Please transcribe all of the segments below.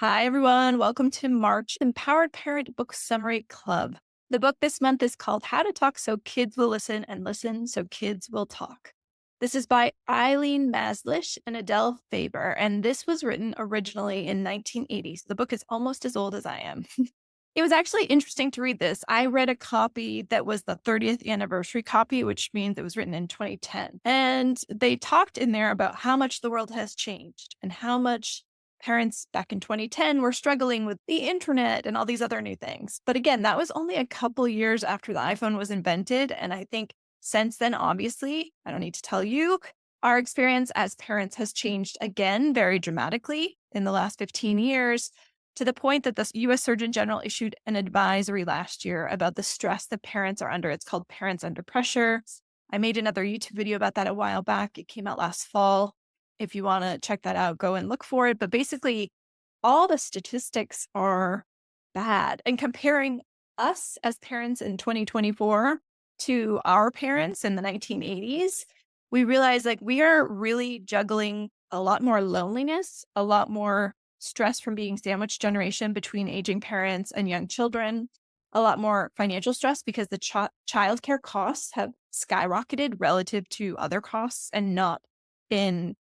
Hi, everyone. Welcome to March Empowered Parent Book Summary Club. The book this month is called How to Talk So Kids Will Listen and Listen So Kids Will Talk. This is by Eileen Maslish and Adele Faber, and this was written originally in 1980. So the book is almost as old as I am. It was actually interesting to read this. I read a copy that was the 30th anniversary copy, which means it was written in 2010. And they talked in there about how much the world has changed and how much parents back in 2010 were struggling with the internet and all these other new things. But again, that was only a couple years after the iPhone was invented. And I think since then, obviously, I don't need to tell you, our experience as parents has changed again very dramatically in the last 15 years, to the point that the US Surgeon General issued an advisory last year about the stress that parents are under. It's called Parents Under Pressure. I made another YouTube video about that a while back. It came out last fall. If you want to check that out, go and look for it. But basically, all the statistics are bad. And comparing us as parents in 2024 to our parents in the 1980s, we realize like we are really juggling a lot more loneliness, a lot more stress from being sandwich generation between aging parents and young children, a lot more financial stress because the childcare costs have skyrocketed relative to other costs and not in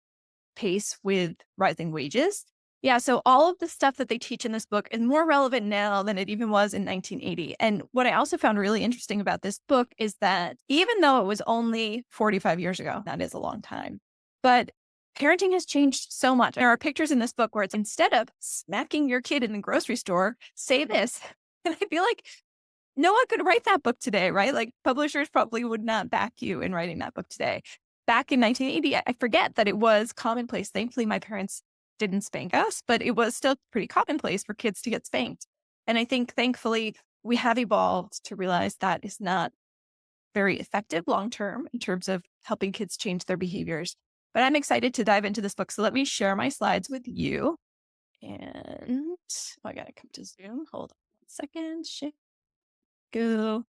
pace with rising wages. Yeah, so all of the stuff that they teach in this book is more relevant now than it even was in 1980. And what I also found really interesting about this book is that even though it was only 45 years ago, that is a long time, but parenting has changed so much. There are pictures in this book where it's instead of smacking your kid in the grocery store, say this. And I feel like no one could write that book today, right? Like publishers probably would not back you in writing that book today. Back in 1980, I forget that it was commonplace. Thankfully, my parents didn't spank us, but it was still pretty commonplace for kids to get spanked. And I think thankfully we have evolved to realize that is not very effective long term in terms of helping kids change their behaviors. But I'm excited to dive into this book. So let me share my slides with you. And I got to come to Zoom. Hold on 1 second. Go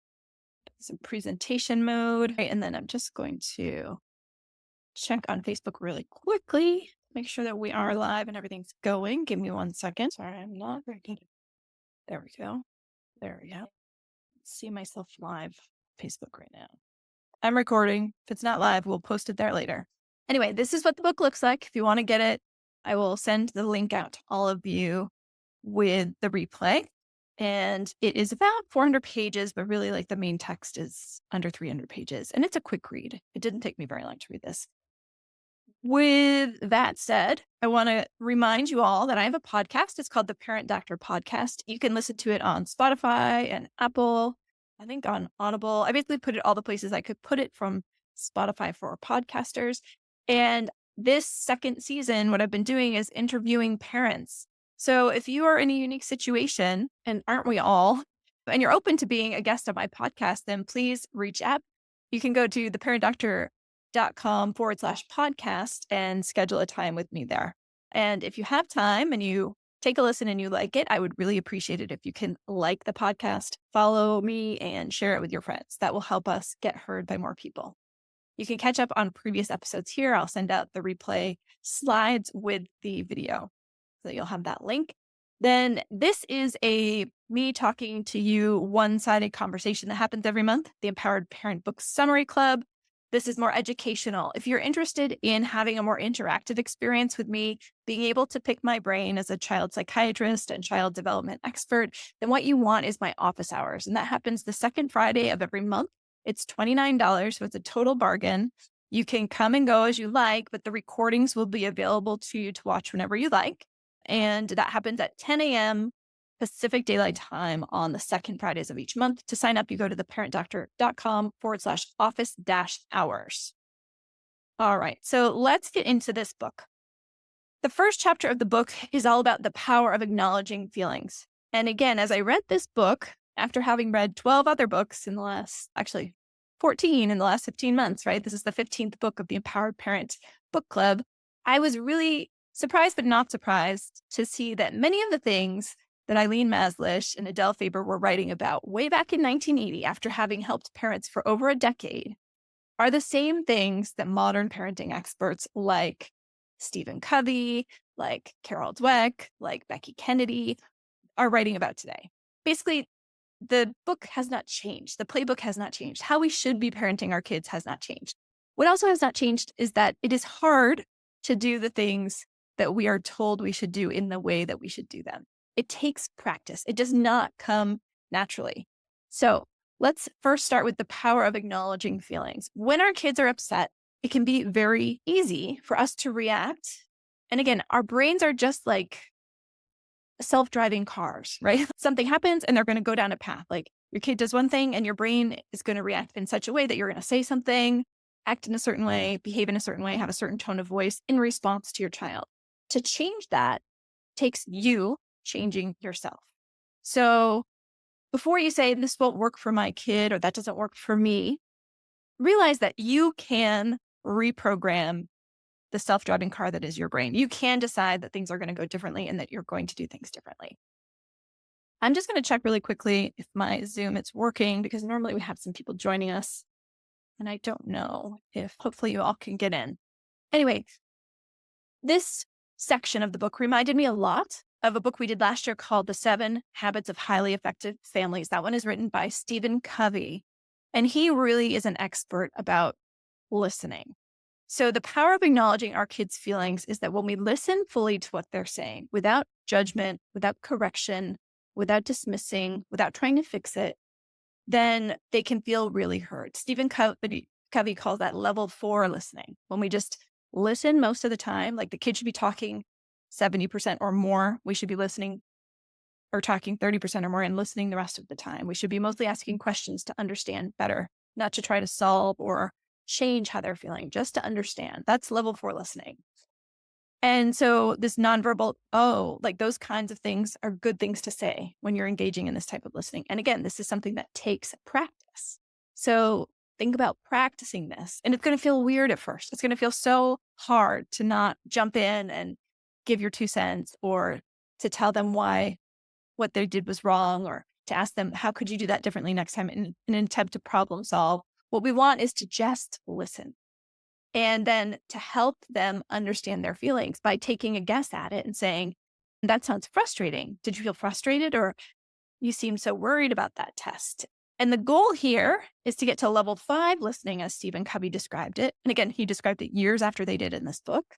some presentation mode. Right, and then I'm just going to check on Facebook really quickly, make sure that we are live and everything's going. Give me 1 second. Sorry, I'm not very good. There we go. There we go. See myself live on Facebook right now. I'm recording. If it's not live, we'll post it there later. Anyway, this is what the book looks like. If you want to get it, I will send the link out to all of you with the replay. And it is about 400 pages, but really like the main text is under 300 pages. And it's a quick read. It didn't take me very long to read this. With that said, I want to remind you all that I have a podcast. It's called the Parent Doctor Podcast. You can listen to it on Spotify and Apple, I think on Audible. I basically put it all the places I could put it, from Spotify for podcasters. And this second season, what I've been doing is interviewing parents. So if you are in a unique situation, and aren't we all, and you're open to being a guest on my podcast, then please reach out. You can go to theparentdoctor.com/podcast and schedule a time with me there. And if you have time and you take a listen and you like it, I would really appreciate it if you can like the podcast, follow me, and share it with your friends. That will help us get heard by more people. You can catch up on previous episodes here. I'll send out the replay slides with the video, so you'll have that link. Then this is a me talking to you one-sided conversation that happens every month, the Empowered Parent Book Summary Club. This is more educational. If you're interested in having a more interactive experience with me, being able to pick my brain as a child psychiatrist and child development expert, then what you want is my office hours. And that happens the second Friday of every month. It's $29, so it's a total bargain. You can come and go as you like, but the recordings will be available to you to watch whenever you like. And that happens at 10 a.m. Pacific Daylight Time on the second Fridays of each month. To sign up, you go to theparentdoctor.com/office-hours. All right, so let's get into this book. The first chapter of the book is all about the power of acknowledging feelings. And again, as I read this book, after having read 12 other books in the last, actually 14 in the last 15 months, right? This is the 15th book of the Empowered Parent Book Club. I was really surprised, but not surprised, to see that many of the things that Eileen Maslish and Adele Faber were writing about way back in 1980, after having helped parents for over a decade, are the same things that modern parenting experts like Stephen Covey, like Carol Dweck, like Becky Kennedy are writing about today. Basically, the book has not changed. The playbook has not changed. How we should be parenting our kids has not changed. What also has not changed is that it is hard to do the things that we are told we should do in the way that we should do them. It takes practice. It does not come naturally. So let's first start with the power of acknowledging feelings. When our kids are upset, it can be very easy for us to react. And again, our brains are just like self-driving cars, right? Something happens and they're going to go down a path. Like your kid does one thing and your brain is going to react in such a way that you're going to say something, act in a certain way, behave in a certain way, have a certain tone of voice in response to your child. To change that takes you changing yourself. So before you say this won't work for my kid or that doesn't work for me, realize that you can reprogram the self-driving car that is your brain. You can decide that things are going to go differently and that you're going to do things differently. I'm just going to check really quickly if my Zoom is working because normally we have some people joining us and I don't know if hopefully you all can get in. Anyway, this section of the book reminded me a lot of a book we did last year called The 7 Habits of Highly Effective Families. That one is written by Stephen Covey, and he really is an expert about listening. So the power of acknowledging our kids' feelings is that when we listen fully to what they're saying, without judgment, without correction, without dismissing, without trying to fix it, then they can feel really heard. Stephen Covey calls that level 4 listening. When we just listen most of the time, like the kid should be talking 70% or more, we should be listening or talking 30% or more and listening the rest of the time. We should be mostly asking questions to understand better, not to try to solve or change how they're feeling, just to understand. That's level 4 listening. And so this nonverbal, like those kinds of things are good things to say when you're engaging in this type of listening. And again, this is something that takes practice. So think about practicing this. And it's going to feel weird at first. It's going to feel so hard to not jump in and give your 2 cents or to tell them why what they did was wrong or to ask them, how could you do that differently next time in an attempt to problem solve? What we want is to just listen and then to help them understand their feelings by taking a guess at it and saying, that sounds frustrating. Did you feel frustrated or you seem so worried about that test? And the goal here is to get to level 5 listening as Stephen Covey described it. And again, he described it years after they did in this book.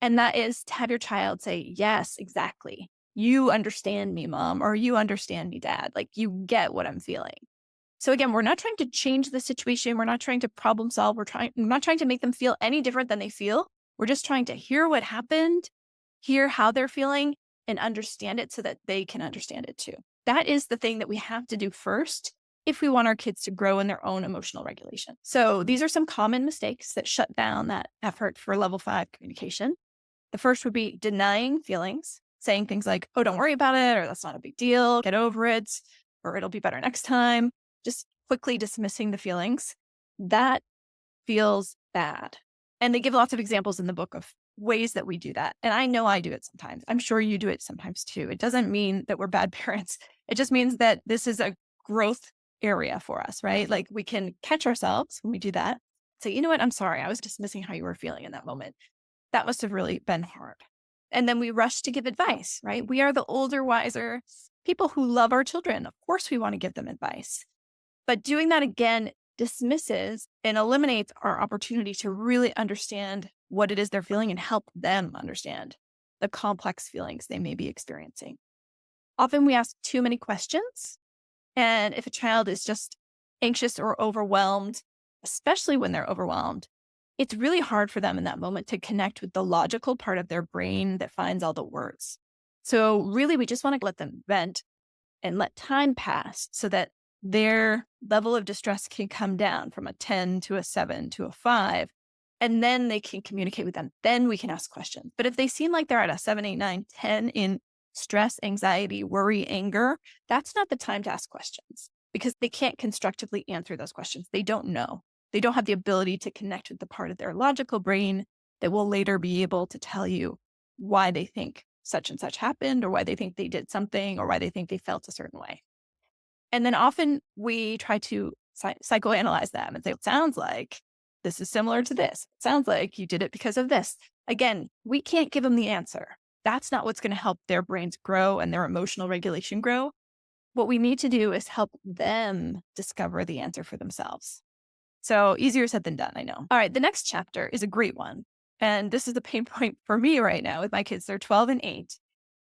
And that is to have your child say, yes, exactly. You understand me, mom, or you understand me, dad. Like you get what I'm feeling. So again, we're not trying to change the situation. We're not trying to problem solve. We're not trying to make them feel any different than they feel. We're just trying to hear what happened, hear how they're feeling, and understand it so that they can understand it too. That is the thing that we have to do first if we want our kids to grow in their own emotional regulation. So these are some common mistakes that shut down that effort for level 5 communication. The first would be denying feelings, saying things like, oh, don't worry about it, or that's not a big deal, get over it, or it'll be better next time. Just quickly dismissing the feelings. That feels bad. And they give lots of examples in the book of ways that we do that. And I know I do it sometimes. I'm sure you do it sometimes too. It doesn't mean that we're bad parents. It just means that this is a growth area for us, right? Like we can catch ourselves when we do that. Say, you know what? I'm sorry. I was dismissing how you were feeling in that moment. That must have really been hard. And then we rush to give advice, right? We are the older, wiser people who love our children. Of course, we want to give them advice. But doing that again dismisses and eliminates our opportunity to really understand what it is they're feeling and help them understand the complex feelings they may be experiencing. Often we ask too many questions. And if a child is just anxious or overwhelmed, especially when they're overwhelmed, it's really hard for them in that moment to connect with the logical part of their brain that finds all the words. So really, we just want to let them vent and let time pass so that their level of distress can come down from a 10 to a 7 to a 5, and then they can communicate with them. Then we can ask questions. But if they seem like they're at a 7, 8, 9, 10 in stress, anxiety, worry, anger, that's not the time to ask questions because they can't constructively answer those questions. They don't know. They don't have the ability to connect with the part of their logical brain that will later be able to tell you why they think such and such happened, or why they think they did something, or why they think they felt a certain way. And then often we try to psychoanalyze them and say, it sounds like this is similar to this. It sounds like you did it because of this. Again, we can't give them the answer. That's not what's going to help their brains grow and their emotional regulation grow. What we need to do is help them discover the answer for themselves. So easier said than done, I know. All right, the next chapter is a great one. And this is the pain point for me right now with my kids. They're 12 and 8.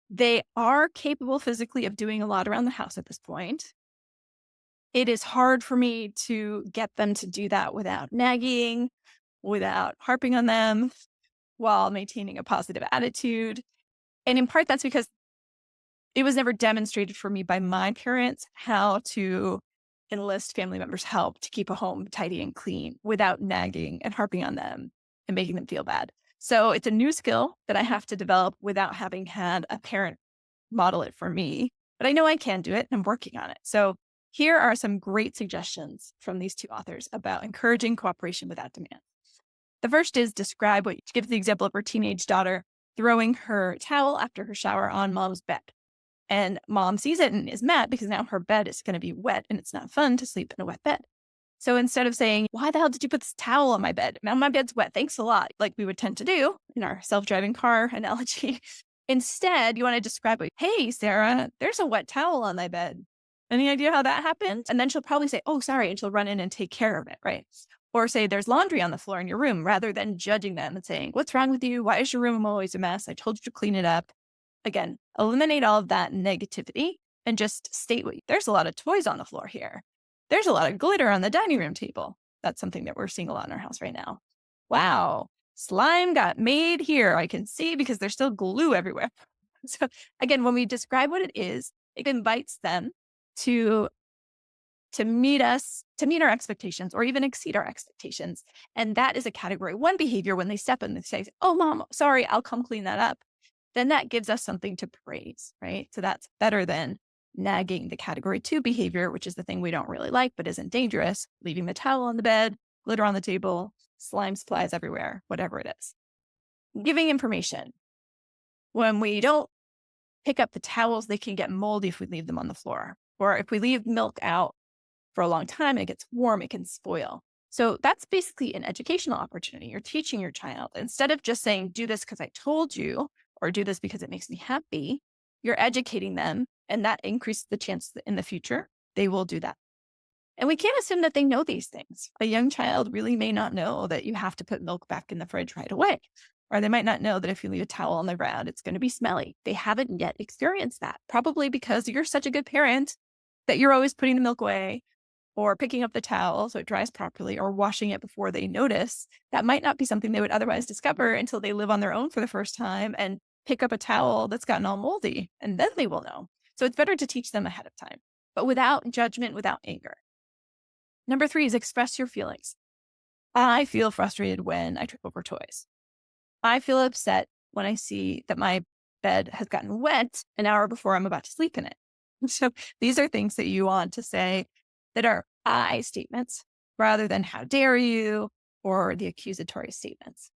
They are capable physically of doing a lot around the house at this point. It is hard for me to get them to do that without nagging, without harping on them, while maintaining a positive attitude. And in part, that's because it was never demonstrated for me by my parents how to enlist family members' help to keep a home tidy and clean without nagging and harping on them and making them feel bad. So it's a new skill that I have to develop without having had a parent model it for me. But I know I can do it and I'm working on it. So here are some great suggestions from these two authors about encouraging cooperation without demand. The first is describe what, give the example of her teenage daughter throwing her towel after her shower on mom's bed. And mom sees it and is mad because now her bed is going to be wet and it's not fun to sleep in a wet bed. So instead of saying, why the hell did you put this towel on my bed? Now my bed's wet. Thanks a lot. Like we would tend to do in our self-driving car analogy. Instead, you want to describe it. Hey, Sarah, there's a wet towel on my bed. Any idea how that happened? And then she'll probably say, oh, sorry. And she'll run in and take care of it. Right. Or say there's laundry on the floor in your room rather than judging them and saying, what's wrong with you? Why is your room always a mess? I told you to clean it up. Again, eliminate all of that negativity and just state there's a lot of toys on the floor here. There's a lot of glitter on the dining room table. That's something that we're seeing a lot in our house right now. Wow, slime got made here. I can see because there's still glue everywhere. So again, when we describe what it is, it invites them to meet us, to meet our expectations or even exceed our expectations. And that is a category 1 behavior when they step in and say, oh, mom, sorry, I'll come clean that up. Then that gives us something to praise, right? So that's better than nagging the category 2 behavior, which is the thing we don't really like, but isn't dangerous, leaving the towel on the bed, glitter on the table, slime supplies everywhere, whatever it is. Giving information. When we don't pick up the towels, they can get moldy if we leave them on the floor. Or if we leave milk out for a long time, it gets warm, it can spoil. So that's basically an educational opportunity. You're teaching your child instead of just saying, do this because I told you, or do this because it makes me happy, you're educating them, and that increases the chance that in the future they will do that. And we can't assume that they know these things. A young child really may not know that you have to put milk back in the fridge right away, or they might not know that if you leave a towel on the ground, it's going to be smelly. They haven't yet experienced that, probably because you're such a good parent that you're always putting the milk away or picking up the towel so it dries properly or washing it before they notice. That might not be something they would otherwise discover until they live on their own for the first time and pick up a towel that's gotten all moldy, and then they will know. So it's better to teach them ahead of time, but without judgment, without anger. Number 3 is express your feelings. I feel frustrated when I trip over toys. I feel upset when I see that my bed has gotten wet an hour before I'm about to sleep in it. So these are things that you want to say that are I statements rather than how dare you or the accusatory statements.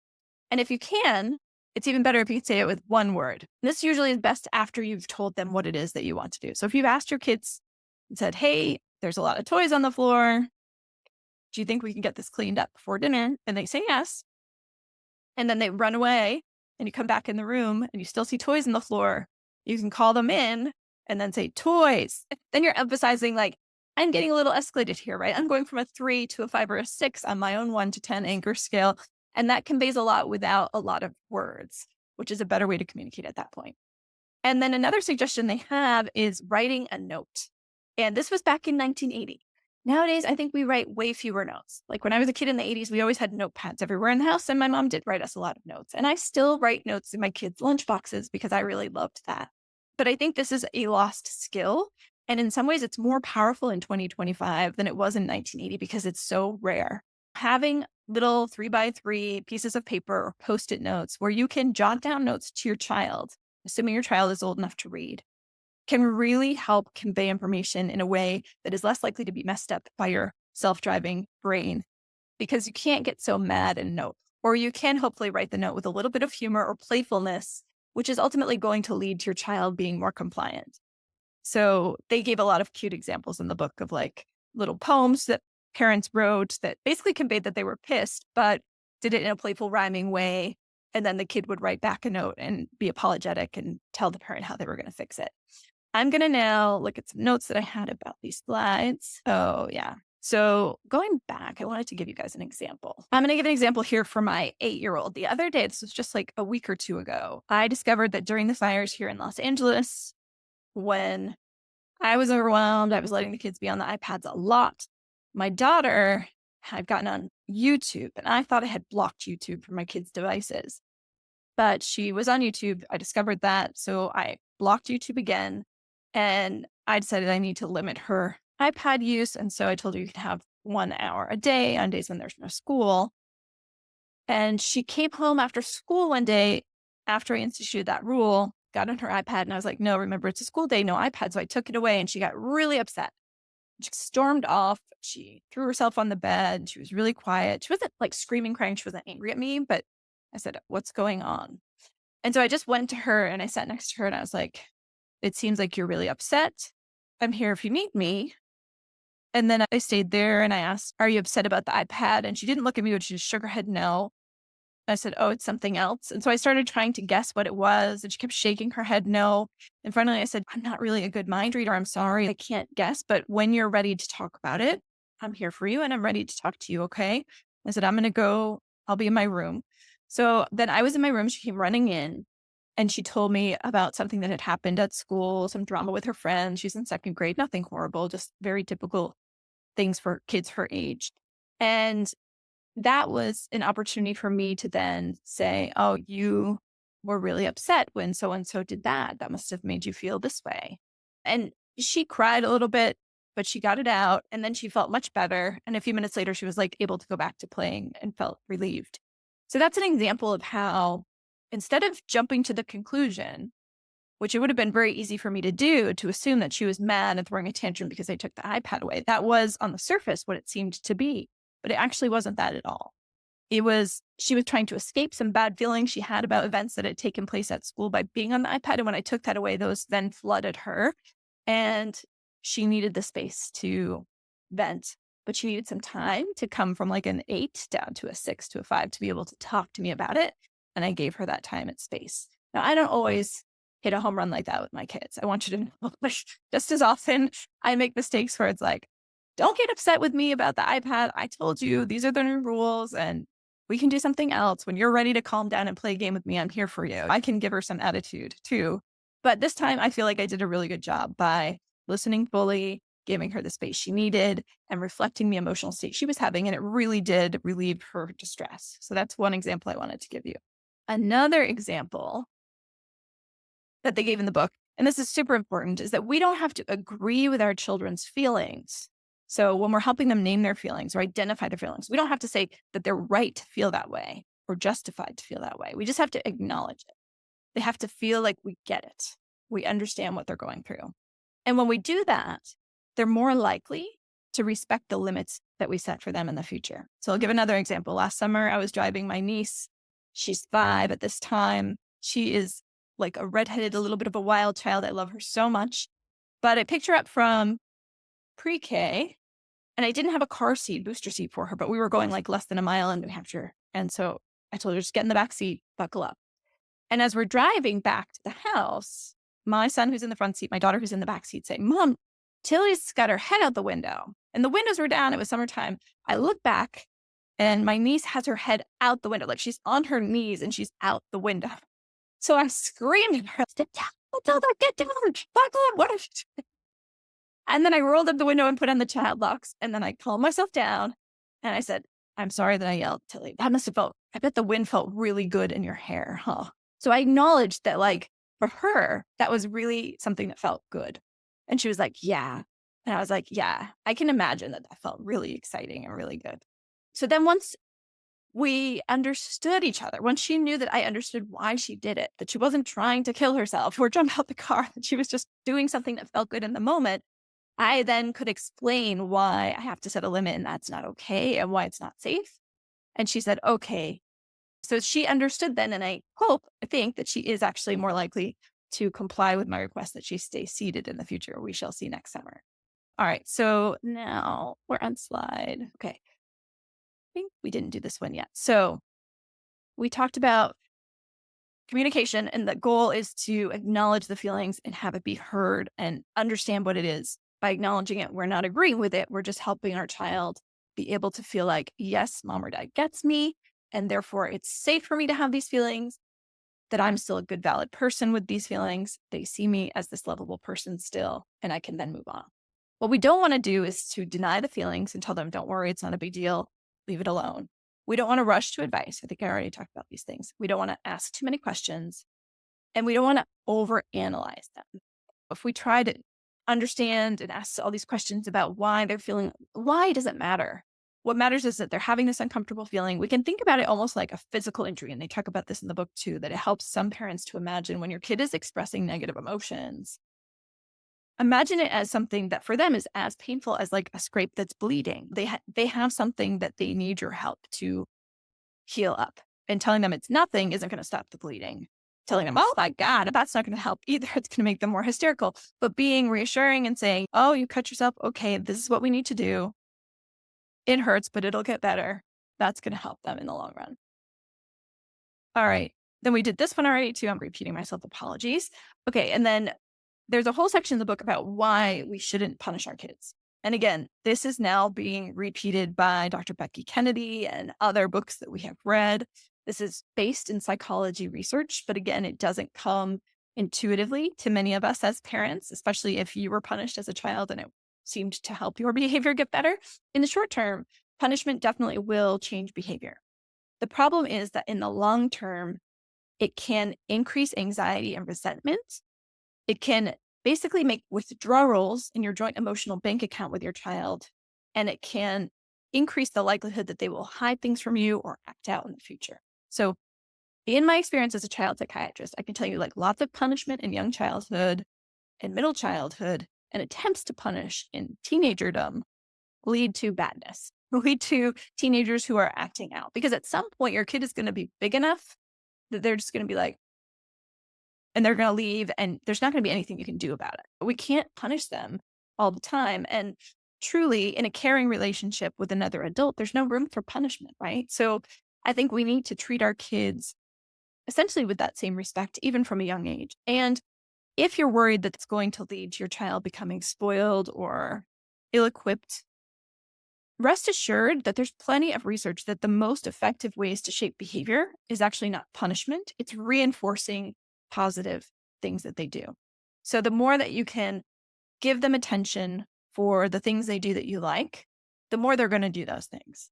And if you can, it's even better if you can say it with one word. And this usually is best after you've told them what it is that you want to do. So if you've asked your kids and said, hey, there's a lot of toys on the floor. Do you think we can get this cleaned up before dinner? And they say yes. And then they run away and you come back in the room and you still see toys on the floor. You can call them in and then say toys. Then you're emphasizing like, I'm getting a little escalated here, right? I'm going from a 3 to a 5 or a 6 on my own 1 to 10 anger scale. And that conveys a lot without a lot of words, which is a better way to communicate at that point. And then another suggestion they have is writing a note. And this was back in 1980. Nowadays, I think we write way fewer notes. Like when I was a kid in the 80s, we always had notepads everywhere in the house, and my mom did write us a lot of notes. And I still write notes in my kids' lunchboxes because I really loved that. But I think this is a lost skill. And in some ways, it's more powerful in 2025 than it was in 1980 because it's so rare. Having little 3x3 pieces of paper or Post-it notes where you can jot down notes to your child, assuming your child is old enough to read, can really help convey information in a way that is less likely to be messed up by your self-driving brain, because you can't get so mad in notes. Or you can hopefully write the note with a little bit of humor or playfulness, which is ultimately going to lead to your child being more compliant. So they gave a lot of cute examples in the book of like little poems that parents wrote that basically conveyed that they were pissed, but did it in a playful, rhyming way And then the kid would write back a note and be apologetic and tell the parent how they were going to fix it. I'm going to now look at some notes that I had about these slides. Oh, yeah. So going back, I wanted to give you guys an example. I'm going to give an example here for my 8-year-old. The other day, this was just like a week or two ago, I discovered that during the fires here in Los Angeles, when I was overwhelmed, I was letting the kids be on the iPads a lot. My daughter had gotten on YouTube, and I thought I had blocked YouTube from my kids' devices, but she was on YouTube. I discovered that. So I blocked YouTube again, and I decided I need to limit her iPad use. And so I told her you can have 1 hour a day on days when there's no school. And she came home after school one day after I instituted that rule, got on her iPad, and I was like, no, remember, it's a school day, no iPad. So I took it away, and she got really upset. She stormed off. She threw herself on the bed. She was really quiet. She wasn't like screaming, crying. She wasn't angry at me, but I said, what's going on? And so I just went to her and I sat next to her and I was like, it seems like you're really upset. I'm here if you need me. And then I stayed there and I asked, are you upset about the iPad? And she didn't look at me, but she just shook her head no. I said, oh, it's something else. And so I started trying to guess what it was. And she kept shaking her head no. And finally I said, I'm not really a good mind reader. I'm sorry. I can't guess. But when you're ready to talk about it, I'm here for you and I'm ready to talk to you. Okay. I said, I'm going to go. I'll be in my room. So then I was in my room. She came running in and she told me about something that had happened at school, some drama with her friends. She's in second grade, nothing horrible, just very typical things for kids her age. And that was an opportunity for me to then say, oh, you were really upset when so and so did that. That must have made you feel this way. And she cried a little bit, but she got it out and then she felt much better. And a few minutes later, she was like able to go back to playing and felt relieved. So that's an example of how instead of jumping to the conclusion, which it would have been very easy for me to do, to assume that she was mad and throwing a tantrum because I took the iPad away. That was on the surface what it seemed to be, but it actually wasn't that at all. It was, she was trying to escape some bad feelings she had about events that had taken place at school by being on the iPad. And when I took that away, those then flooded her and she needed the space to vent, but she needed some time to come from like an 8 down to a 6 to a 5 to be able to talk to me about it. And I gave her that time and space. Now, I don't always hit a home run like that with my kids. I want you to know, like, just as often I make mistakes where it's like, don't get upset with me about the iPad. I told you these are the new rules and we can do something else. When you're ready to calm down and play a game with me, I'm here for you. I can give her some attitude too. But this time I feel like I did a really good job by listening fully, giving her the space she needed and reflecting the emotional state she was having. And it really did relieve her distress. So that's one example I wanted to give you. Another example that they gave in the book, and this is super important, is that we don't have to agree with our children's feelings. So when we're helping them name their feelings or identify their feelings, we don't have to say that they're right to feel that way or justified to feel that way. We just have to acknowledge it. They have to feel like we get it. We understand what they're going through. And when we do that, they're more likely to respect the limits that we set for them in the future. So I'll give another example. Last summer, I was driving my niece. She's 5 at this time. She is like a redheaded, a little bit of a wild child. I love her so much. But I picked her up from pre-K and I didn't have a car seat, booster seat for her, but we were going like less than a mile in New Hampshire. And so I told her, just get in the back seat, buckle up. And as we're driving back to the house, my son who's in the front seat, my daughter who's in the back seat saying, Mom, Tilly's got her head out the window. And the windows were down. It was summertime. I look back and my niece has her head out the window. Like she's on her knees and she's out the window. So I'm screaming at her, tell her, get down, buckle up, what is it? And then I rolled up the window and put on the child locks. And then I calmed myself down and I said, I'm sorry that I yelled, Tilly. That must have felt, I bet the wind felt really good in your hair, huh? So I acknowledged that, like, for her, that was really something that felt good. And she was like, yeah. And I was like, yeah, I can imagine that felt really exciting and really good. So then once we understood each other, once she knew that I understood why she did it, that she wasn't trying to kill herself or jump out the car, that she was just doing something that felt good in the moment, I then could explain why I have to set a limit and that's not okay and why it's not safe. And she said, okay. So she understood then, and I think that she is actually more likely to comply with my request that she stay seated in the future. We shall see next summer. All right. So now we're on slide. Okay. I think we didn't do this one yet. So we talked about communication. And the goal is to acknowledge the feelings and have it be heard and understand what it is. By acknowledging it, we're not agreeing with it. We're just helping our child be able to feel like, yes, mom or dad gets me. And therefore, it's safe for me to have these feelings, that I'm still a good, valid person with these feelings. They see me as this lovable person still, and I can then move on. What we don't want to do is to deny the feelings and tell them, don't worry, it's not a big deal. Leave it alone. We don't want to rush to advice. I think I already talked about these things. We don't want to ask too many questions, and we don't want to overanalyze them. If we try to understand and ask all these questions about why they're feeling, why does it matter? What matters is that they're having this uncomfortable feeling. We can think about it almost like a physical injury. And they talk about this in the book too, that it helps some parents to imagine when your kid is expressing negative emotions, imagine it as something that for them is as painful as like a scrape that's bleeding. They have something that they need your help to heal up. And telling them it's nothing isn't going to stop the bleeding. Telling them, oh my God, that's not going to help either. It's going to make them more hysterical. But being reassuring and saying, oh, you cut yourself. Okay, this is what we need to do. It hurts, but it'll get better. That's going to help them in the long run. All right. Then we did this one already too. I'm repeating myself. Apologies. Okay. And then there's a whole section in the book about why we shouldn't punish our kids. And again, this is now being repeated by Dr. Becky Kennedy and other books that we have read. This is based in psychology research, but again, it doesn't come intuitively to many of us as parents, especially if you were punished as a child and it seemed to help your behavior get better. In the short term, punishment definitely will change behavior. The problem is that in the long term, it can increase anxiety and resentment. It can basically make withdrawals in your joint emotional bank account with your child, and it can increase the likelihood that they will hide things from you or act out in the future. So in my experience as a child psychiatrist, I can tell you like lots of punishment in young childhood and middle childhood and attempts to punish in teenagerdom lead to badness, lead to teenagers who are acting out. Because at some point, your kid is going to be big enough that they're just going to be like, and they're going to leave, and there's not going to be anything you can do about it. We can't punish them all the time. And truly, in a caring relationship with another adult, there's no room for punishment, right? So I think we need to treat our kids essentially with that same respect, even from a young age. And if you're worried that it's going to lead to your child becoming spoiled or ill-equipped, rest assured that there's plenty of research that the most effective ways to shape behavior is actually not punishment. It's reinforcing positive things that they do. So the more that you can give them attention for the things they do that you like, the more they're going to do those things.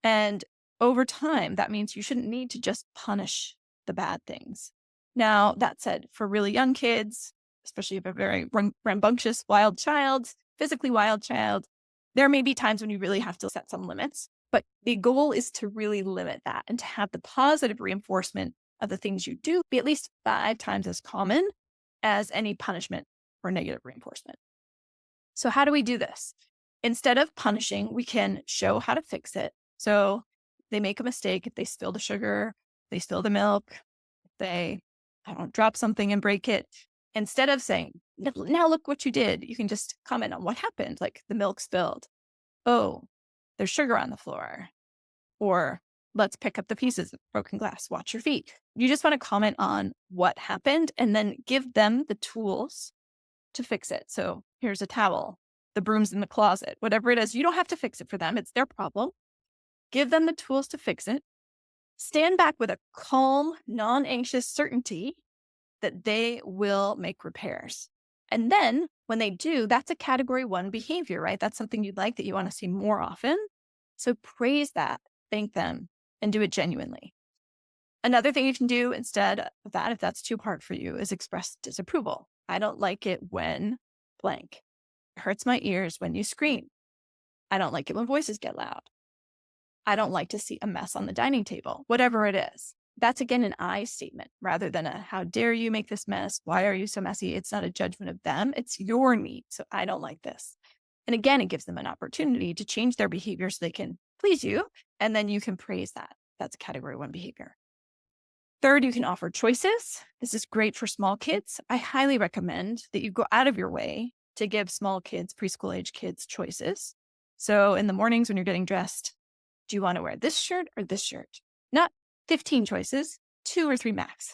And over time, that means you shouldn't need to just punish the bad things. Now, that said, for really young kids, especially if a very rambunctious, wild child, physically wild child, there may be times when you really have to set some limits, but the goal is to really limit that and to have the positive reinforcement of the things you do be at least 5 times as common as any punishment or negative reinforcement. So how do we do this? Instead of punishing, we can show how to fix it. So they make a mistake, if they spill the sugar, they spill the milk, if they, drop something and break it. Instead of saying, now look what you did, you can just comment on what happened, like the milk spilled. Oh, there's sugar on the floor. Or let's pick up the pieces of broken glass, watch your feet. You just want to comment on what happened and then give them the tools to fix it. So here's a towel, the broom's in the closet, whatever it is. You don't have to fix it for them. It's their problem. Give them the tools to fix it. Stand back with a calm, non-anxious certainty that they will make repairs. And then when they do, that's a category 1 behavior, right? That's something you'd like that you want to see more often. So praise that, thank them, and do it genuinely. Another thing you can do instead of that, if that's too hard for you, is express disapproval. I don't like it when blank. It hurts my ears when you scream. I don't like it when voices get loud. I don't like to see a mess on the dining table, whatever it is. That's again an I statement rather than a how dare you make this mess? Why are you so messy? It's not a judgment of them. It's your need. So I don't like this. And again, it gives them an opportunity to change their behavior so they can please you. And then you can praise that. That's a category 1 behavior. Third, you can offer choices. This is great for small kids. I highly recommend that you go out of your way to give small kids, preschool age kids choices. So in the mornings when you're getting dressed, do you want to wear this shirt or this shirt? Not 15 choices, 2 or 3 max.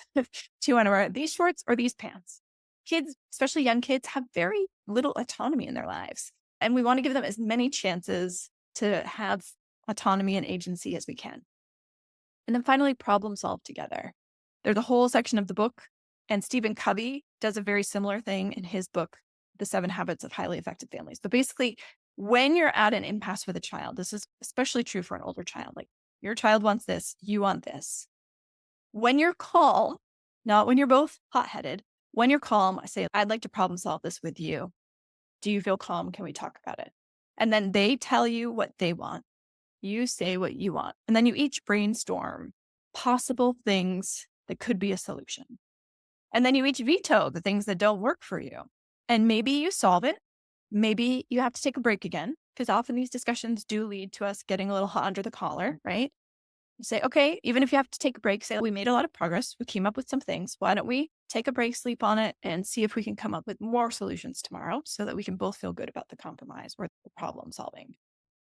2 underwear, these shorts or these pants. Kids, especially young kids, have very little autonomy in their lives. And we want to give them as many chances to have autonomy and agency as we can. And then finally, problem solve together. There's a whole section of the book, and Stephen Covey does a very similar thing in his book, The 7 Habits of Highly Effective Families. But basically, when you're at an impasse with a child, this is especially true for an older child, like your child wants this, you want this. When you're calm, not when you're both hot-headed, when you're calm, I say, I'd like to problem solve this with you. Do you feel calm? Can we talk about it? And then they tell you what they want. You say what you want. And then you each brainstorm possible things that could be a solution. And then you each veto the things that don't work for you. And maybe you solve it. Maybe you have to take a break again, because often these discussions do lead to us getting a little hot under the collar, right? You say, okay, even if you have to take a break, say, we made a lot of progress. We came up with some things. Why don't we take a break, sleep on it, and see if we can come up with more solutions tomorrow so that we can both feel good about the compromise or the problem solving.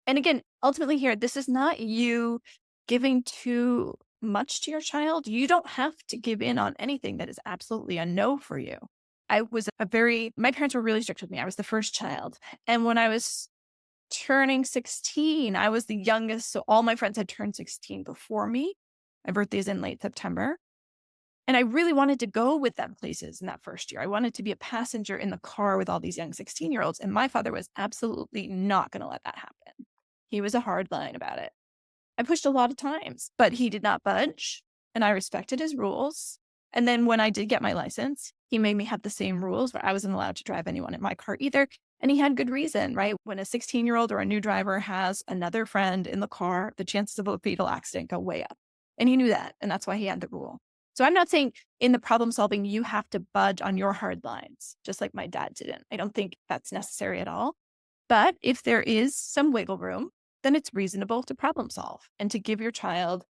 And again, ultimately here, this is not you giving too much to your child. You don't have to give in on anything that is absolutely a no for you. My parents were really strict with me. I was the first child. And when I was turning 16, I was the youngest. So all my friends had turned 16 before me. My birthday's in late September. And I really wanted to go with them places in that first year. I wanted to be a passenger in the car with all these young 16-year-olds. And my father was absolutely not going to let that happen. He was a hard line about it. I pushed a lot of times, but he did not budge. And I respected his rules. And then when I did get my license, he made me have the same rules where I wasn't allowed to drive anyone in my car either. And he had good reason, right? When a 16-year-old or a new driver has another friend in the car, the chances of a fatal accident go way up. And he knew that. And that's why he had the rule. So I'm not saying in the problem solving, you have to budge on your hard lines, just like my dad didn't. I don't think that's necessary at all. But if there is some wiggle room, then it's reasonable to problem solve and to give your child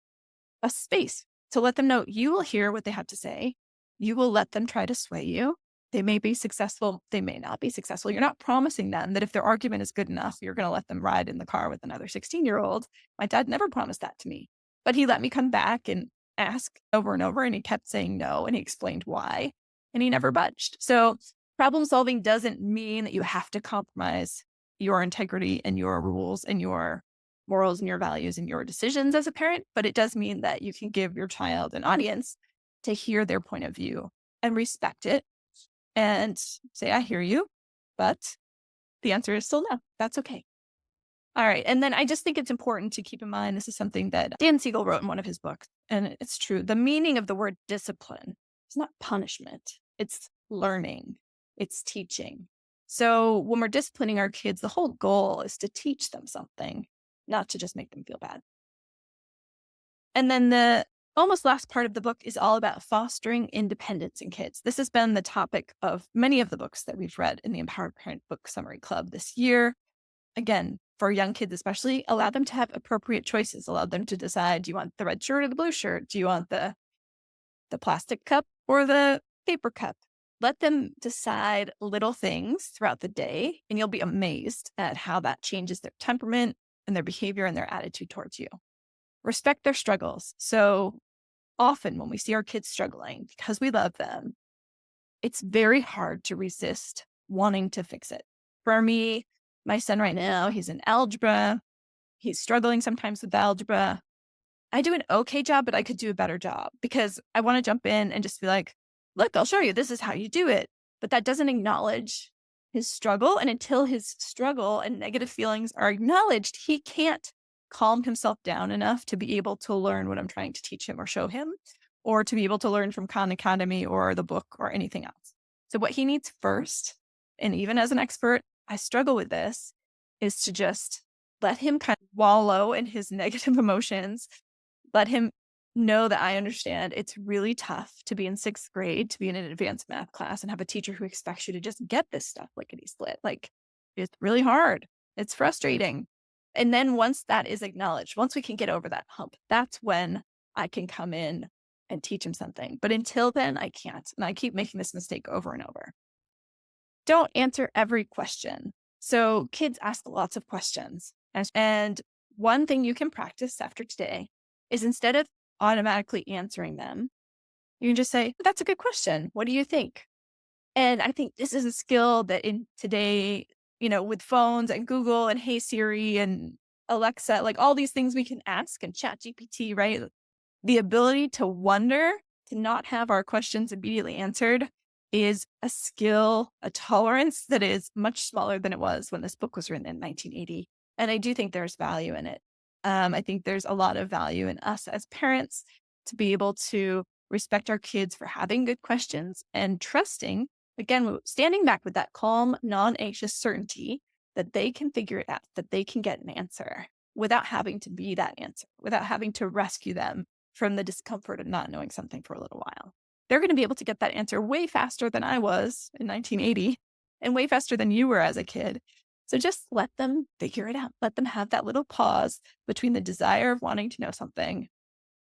a space to let them know you will hear what they have to say. You will let them try to sway you. They may be successful. They may not be successful. You're not promising them that if their argument is good enough, you're going to let them ride in the car with another 16-year-old. My dad never promised that to me, but he let me come back and ask over and over. And he kept saying no. And he explained why. And he never budged. So problem solving doesn't mean that you have to compromise your integrity and your rules and your morals and your values and your decisions as a parent, but it does mean that you can give your child an audience to hear their point of view and respect it and say, I hear you, but the answer is still no. That's okay. All right. And then I just think it's important to keep in mind, this is something that Dan Siegel wrote in one of his books, and it's true. The meaning of the word discipline is not punishment. It's learning. It's teaching. So when we're disciplining our kids, the whole goal is to teach them something, not to just make them feel bad. And then the almost last part of the book is all about fostering independence in kids. This has been the topic of many of the books that we've read in the Empowered Parent Book Summary Club this year. Again, for young kids especially, allow them to have appropriate choices. Allow them to decide, do you want the red shirt or the blue shirt? Do you want the plastic cup or the paper cup? Let them decide little things throughout the day, and you'll be amazed at how that changes their temperament and their behavior and their attitude towards you. Respect their struggles. So often when we see our kids struggling because we love them, it's very hard to resist wanting to fix it. For me, my son right now, he's in algebra. He's struggling sometimes with algebra. I do an okay job, but I could do a better job because I want to jump in and just be like, look, I'll show you. This is how you do it. But that doesn't acknowledge his struggle. And until his struggle and negative feelings are acknowledged, he can't calm himself down enough to be able to learn what I'm trying to teach him or show him, or to be able to learn from Khan Academy or the book or anything else. So what he needs first, and even as an expert, I struggle with this, is to just let him kind of wallow in his negative emotions. Let him know that I understand it's really tough to be in 6th grade, to be in an advanced math class and have a teacher who expects you to just get this stuff lickety-split. Like, it's really hard. It's frustrating. And then once that is acknowledged, once we can get over that hump, that's when I can come in and teach him something. But until then, I can't. And I keep making this mistake over and over. Don't answer every question. So kids ask lots of questions. And one thing you can practice after today is, instead of automatically answering them, You can just say, that's a good question. What do you think? And I think this is a skill that in today, with phones and Google and Hey Siri and Alexa, like all these things we can ask and Chat GPT, right? The ability to wonder, to not have our questions immediately answered is a skill, a tolerance that is much smaller than it was when this book was written in 1980. And I do think there's value in it. I think there's a lot of value in us as parents to be able to respect our kids for having good questions and trusting, again, standing back with that calm, non anxious certainty that they can figure it out, that they can get an answer without having to be that answer, without having to rescue them from the discomfort of not knowing something for a little while. They're going to be able to get that answer way faster than I was in 1980 and way faster than you were as a kid. So just let them figure it out. Let them have that little pause between the desire of wanting to know something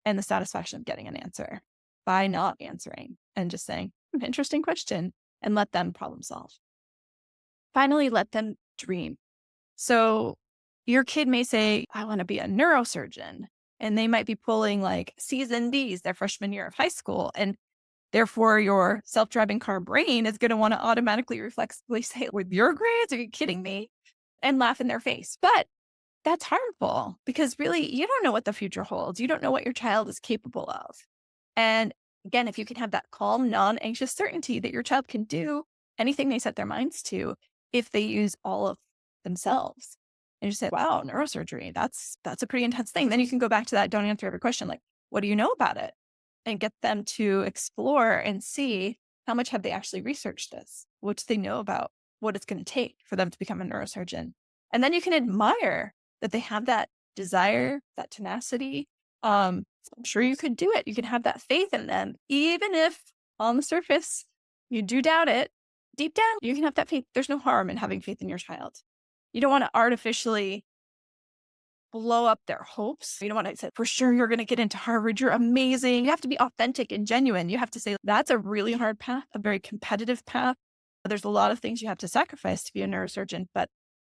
and the satisfaction of getting an answer by not answering and just saying, interesting question, and let them problem solve. Finally, let them dream. So your kid may say, I want to be a neurosurgeon. And they might be pulling like C's and D's their freshman year of high school. And therefore, your self-driving car brain is going to want to automatically reflexively say, with your grades, are you kidding me? And laugh in their face. But that's harmful because really, you don't know what the future holds. You don't know what your child is capable of. And again, if you can have that calm, non anxious certainty that your child can do anything they set their minds to if they use all of themselves. And you say, wow, neurosurgery, that's a pretty intense thing. Then you can go back to that, don't answer every question. Like, what do you know about it? And get them to explore and see how much have they actually researched this? What do they know about what it's going to take for them to become a neurosurgeon? And then you can admire that they have that desire, that tenacity. I'm sure you could do it. You can have that faith in them, even if on the surface you do doubt it. Deep down, you can have that faith. There's no harm in having faith in your child. You don't want to artificially blow up their hopes. You don't want to say, for sure, you're going to get into Harvard. You're amazing. You have to be authentic and genuine. You have to say, that's a really hard path, a very competitive path. There's a lot of things you have to sacrifice to be a neurosurgeon. But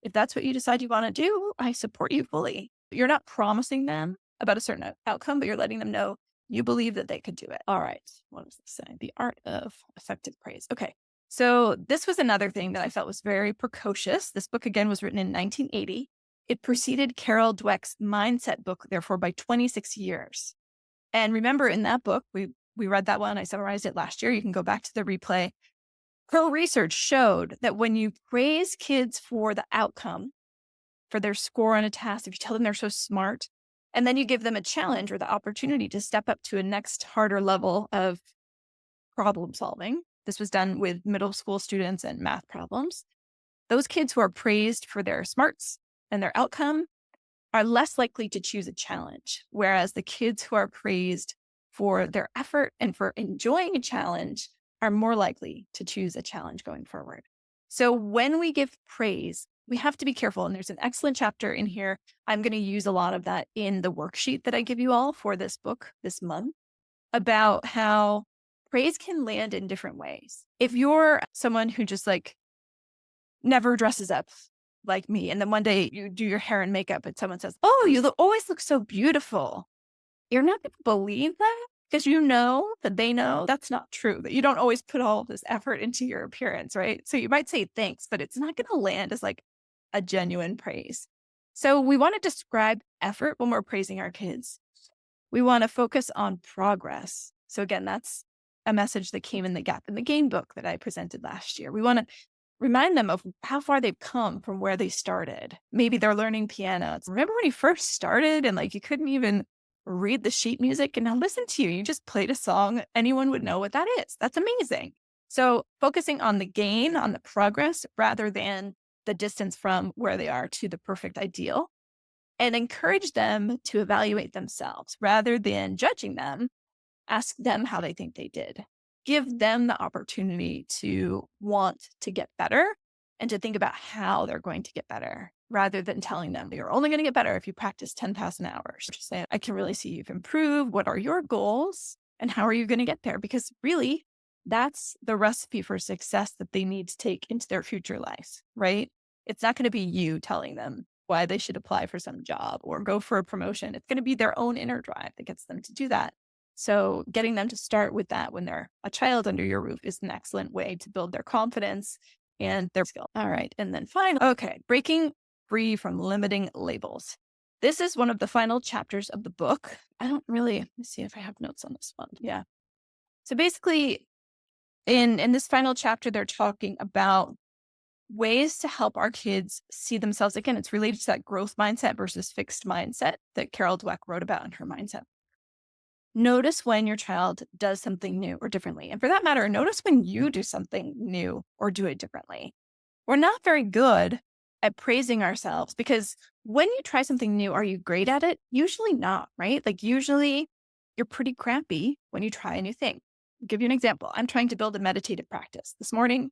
if that's what you decide you want to do, I support you fully. You're not promising them about a certain outcome, but you're letting them know you believe that they could do it. All right. What does this say? The art of effective praise. Okay. So this was another thing that I felt was very precocious. This book, again, was written in 1980. It preceded Carol Dweck's mindset book, therefore, by 26 years. And remember, in that book, we read that one. I summarized it last year. You can go back to the replay. Her research showed that when you praise kids for the outcome, for their score on a task, if you tell them they're so smart, and then you give them a challenge or the opportunity to step up to a next harder level of problem solving. This was done with middle school students and math problems. Those kids who are praised for their smarts and their outcome are less likely to choose a challenge, whereas the kids who are praised for their effort and for enjoying a challenge are more likely to choose a challenge going forward. So when we give praise, we have to be careful. And there's an excellent chapter in here. I'm going to use a lot of that in the worksheet that I give you all for this book this month about how praise can land in different ways. If you're someone who just like never dresses up like me, and then one day you do your hair and makeup and someone says, oh, you always look so beautiful, you're not going to believe that because you know that they know that's not true, that you don't always put all this effort into your appearance, right? So you might say thanks, but it's not going to land as like a genuine praise. So we want to describe effort when we're praising our kids. We want to focus on progress. So again, that's a message that came in the Gap in the Gain book that I presented last year. We want to remind them of how far they've come from where they started. Maybe they're learning piano. Remember when you first started and like you couldn't even read the sheet music, and now listen to you. You just played a song. Anyone would know what that is. That's amazing. So focusing on the gain, on the progress, rather than the distance from where they are to the perfect ideal, and encourage them to evaluate themselves rather than judging them. Ask them how they think they did. Give them the opportunity to want to get better and to think about how they're going to get better rather than telling them you're only going to get better if you practice 10,000 hours. Just say, I can really see you've improved. What are your goals and how are you going to get there? Because really, that's the recipe for success that they need to take into their future life, right? It's not going to be you telling them why they should apply for some job or go for a promotion. It's going to be their own inner drive that gets them to do that. So getting them to start with that when they're a child under your roof is an excellent way to build their confidence and their skill. All right. And then finally, okay, breaking free from limiting labels. This is one of the final chapters of the book. Let me see if I have notes on this one. Yeah. So basically, in this final chapter, they're talking about ways to help our kids see themselves. Again, it's related to that growth mindset versus fixed mindset that Carol Dweck wrote about in her mindset. Notice when your child does something new or differently. And for that matter, notice when you do something new or do it differently. We're not very good at praising ourselves because when you try something new, are you great at it? Usually not, right? Like usually you're pretty crappy when you try a new thing. I'll give you an example. I'm trying to build a meditative practice. This morning,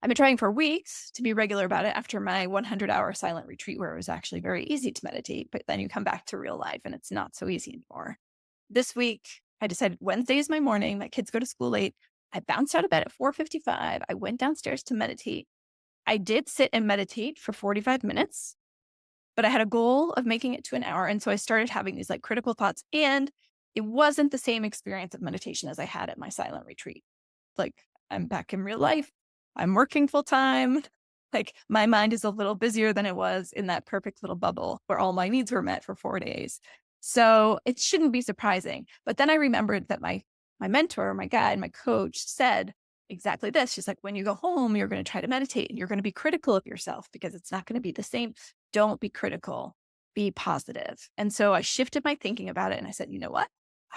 I've been trying for weeks to be regular about it after my 100-hour silent retreat, where it was actually very easy to meditate, but then you come back to real life and it's not so easy anymore. This week, I decided Wednesday is my morning. My kids go to school late. I bounced out of bed at 4:55. I went downstairs to meditate. I did sit and meditate for 45 minutes, but I had a goal of making it to an hour. And so I started having these like critical thoughts. And it wasn't the same experience of meditation as I had at my silent retreat. Like I'm back in real life. I'm working full time. Like my mind is a little busier than it was in that perfect little bubble where all my needs were met for 4 days. So it shouldn't be surprising. But then I remembered that my mentor, my guide, my coach said exactly this. She's like, when you go home, you're going to try to meditate and you're going to be critical of yourself because it's not going to be the same. Don't be critical, be positive. And so I shifted my thinking about it and I said, you know what?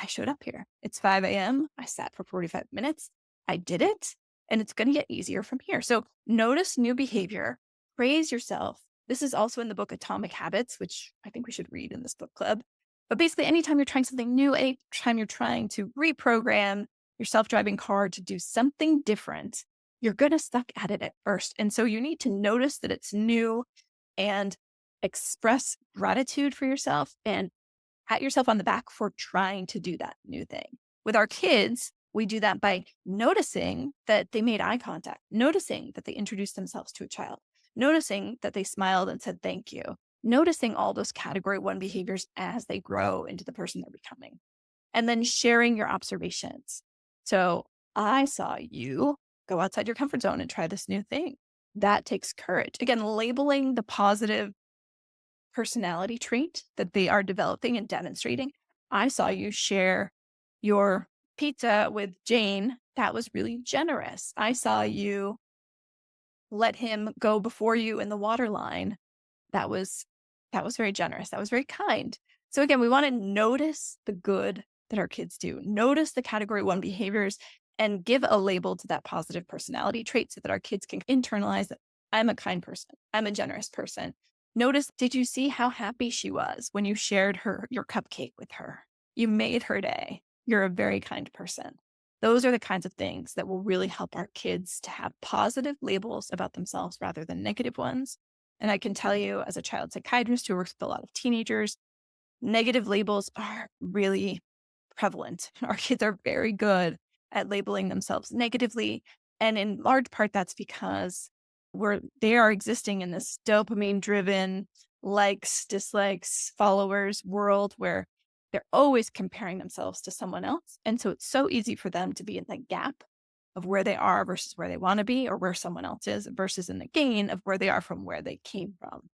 I showed up here. It's 5 a.m. I sat for 45 minutes. I did it. And it's going to get easier from here. So notice new behavior, praise yourself. This is also in the book Atomic Habits, which I think we should read in this book club. But basically, anytime you're trying something new, anytime you're trying to reprogram your self-driving car to do something different, you're going to suck at it at first. And so you need to notice that it's new and express gratitude for yourself and pat yourself on the back for trying to do that new thing. With our kids, we do that by noticing that they made eye contact, noticing that they introduced themselves to a child, noticing that they smiled and said thank you, noticing all those category 1 behaviors as they grow into the person they're becoming, and then sharing your observations. So I saw you go outside your comfort zone and try this new thing. That takes courage. Again, labeling the positive personality trait that they are developing and demonstrating. I saw you share your pizza with Jane. That was really generous. I saw you let him go before you in the water line. That was very generous. That was very kind. So again, we want to notice the good that our kids do. Notice the category 1 behaviors and give a label to that positive personality trait so that our kids can internalize that I'm a kind person. I'm a generous person. Notice, did you see how happy she was when you shared your cupcake with her? You made her day. You're a very kind person. Those are the kinds of things that will really help our kids to have positive labels about themselves rather than negative ones. And I can tell you, as a child psychiatrist who works with a lot of teenagers, negative labels are really prevalent. Our kids are very good at labeling themselves negatively. And in large part, that's because they are existing in this dopamine driven likes, dislikes, followers world where they're always comparing themselves to someone else. And so it's so easy for them to be in the gap of where they are versus where they want to be, or where someone else is versus in the gain of where they are from where they came from.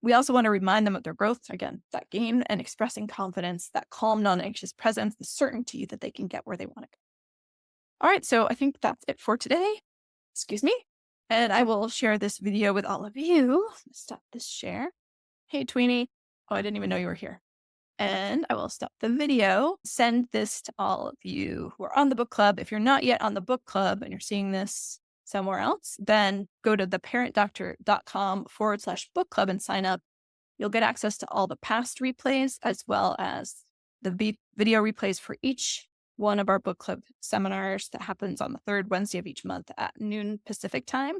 We also want to remind them of their growth. Again, that gain and expressing confidence, that calm, non-anxious presence, the certainty that they can get where they want to go. All right. So I think that's it for today. Excuse me. And I will share this video with all of you. Stop this share. Hey, Tweenie. Oh, I didn't even know you were here. And I will stop the video, send this to all of you who are on the book club. If you're not yet on the book club and you're seeing this somewhere else, then go to theparentdoctor.com/book club and sign up. You'll get access to all the past replays as well as the video replays for each one of our book club seminars that happens on the 3rd Wednesday of each month at noon Pacific time.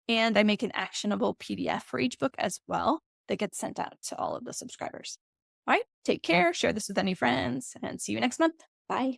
And I make an actionable PDF for each book as well that gets sent out to all of the subscribers. All right, take care, share this with any friends, and see you next month. Bye.